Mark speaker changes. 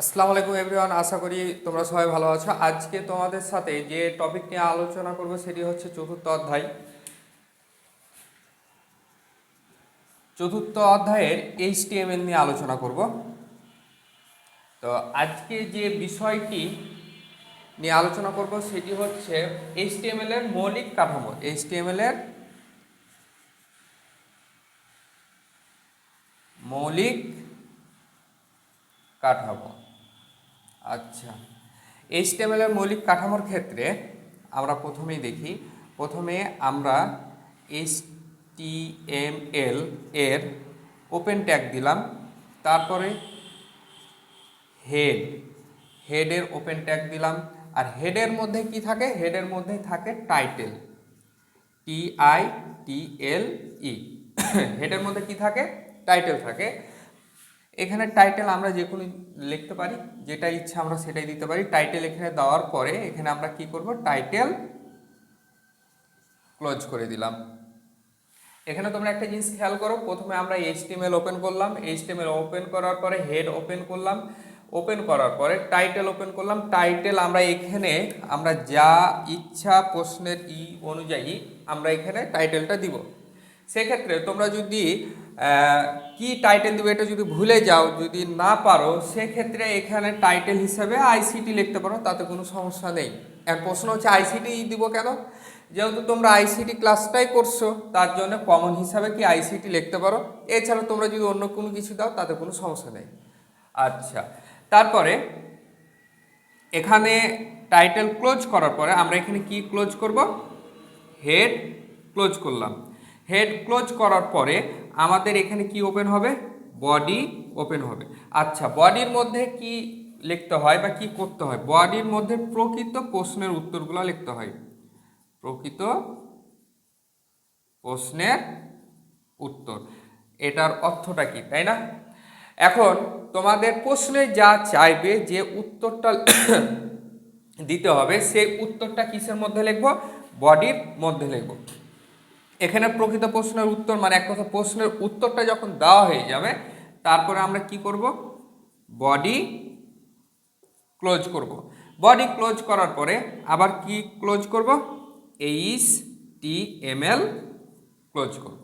Speaker 1: আসসালামু আলাইকুম এভরিওয়ান, আশা করি তোমরা সবাই ভালো আছো। আজকে তোমাদের সাথে যে টপিক নিয়ে আলোচনা করব সেটি হচ্ছে চতুর্থ অধ্যায়। চতুর্থ অধ্যায়ের HTML নিয়ে আলোচনা করব। তো আজকে যে বিষয়টি নিয়ে আলোচনা করব সেটি হচ্ছে HTML এর মৌলিক কাঠামো। HTML এর মৌলিক কাঠামো। আচ্ছা, HTML এর মৌলিক কাঠামোর ক্ষেত্রে আমরা প্রথমেই দেখি। প্রথমে আমরা HTML এর ওপেন ট্যাগ দিলাম, তারপরে হেডের ওপেন ট্যাগ দিলাম। আর হেডের মধ্যে কি থাকে? হেডের মধ্যে থাকে টাইটেল, TITLE। হেডের মধ্যে কি থাকে? টাইটেল থাকে। এখানে টাইটেল আমরা যে কোনো লিখতে পারি, যেটা ইচ্ছা আমরা সেটাই দিতে পারি। টাইটেল এখানে দেওয়ার পরে এখানে আমরা কি করব? টাইটেল ক্লোজ করে দিলাম। এখানে তোমরা একটা জিনিস খেয়াল করো, প্রথমে আমরা HTML ওপেন করলাম, HTML ওপেন করার পরে হেড ওপেন করলাম, ওপেন করার পরে টাইটেল ওপেন করলাম। টাইটেল আমরা এখানে আমরা যা ইচ্ছা প্রশ্নের অনুযায়ী আমরা এখানে টাইটেলটা দিব। সেক্ষেত্রে তোমরা যদি কি টাইটেল দিবে এটা যদি ভুলে যাও, যদি না পারো, সেক্ষেত্রে এখানে টাইটেল হিসাবে ICT লিখতে পারো, তাতে কোনো সমস্যা নেই। এক প্রশ্ন হচ্ছে ICT দিব কেন? যেহেতু তোমরা ICT ক্লাসটাই করছো, তার জন্য কমন হিসাবে কি ICT লিখতে পারো। এছাড়া তোমরা যদি অন্য কোনো কিছু দাও তাতে কোনো সমস্যা নেই। আচ্ছা, তারপরে এখানে টাইটেল ক্লোজ করার পরে আমরা এখানে কি ক্লোজ করব? হেড ক্লোজ করলাম। হেড ক্লোজ করার পরে আমাদের এখানে কি ওপেন হবে? বডি ওপেন হবে। আচ্ছা, বডির মধ্যে কি লিখতে হয় বা কি করতে হয়? বডির মধ্যে প্রকৃত প্রশ্নের উত্তরগুলো লিখতে হয়। প্রকৃত প্রশ্নের উত্তর, এটার অর্থটা কি, তাই না? এখন তোমাদের প্রশ্নে যা চাইবে যে উত্তরটা দিতে হবে, সেই উত্তরটা কিসের মধ্যে লিখব? বডির মধ্যে লিখব। এখানে প্রকৃত প্রশ্নের উত্তর মানে এক কথা প্রশ্নের উত্তরটা যখন দেওয়া হয়ে যাবে, তারপরে আমরা কি করব? বডি ক্লোজ করব। বডি ক্লোজ করার পরে আবার কি ক্লোজ করব? HTML ক্লোজ করব।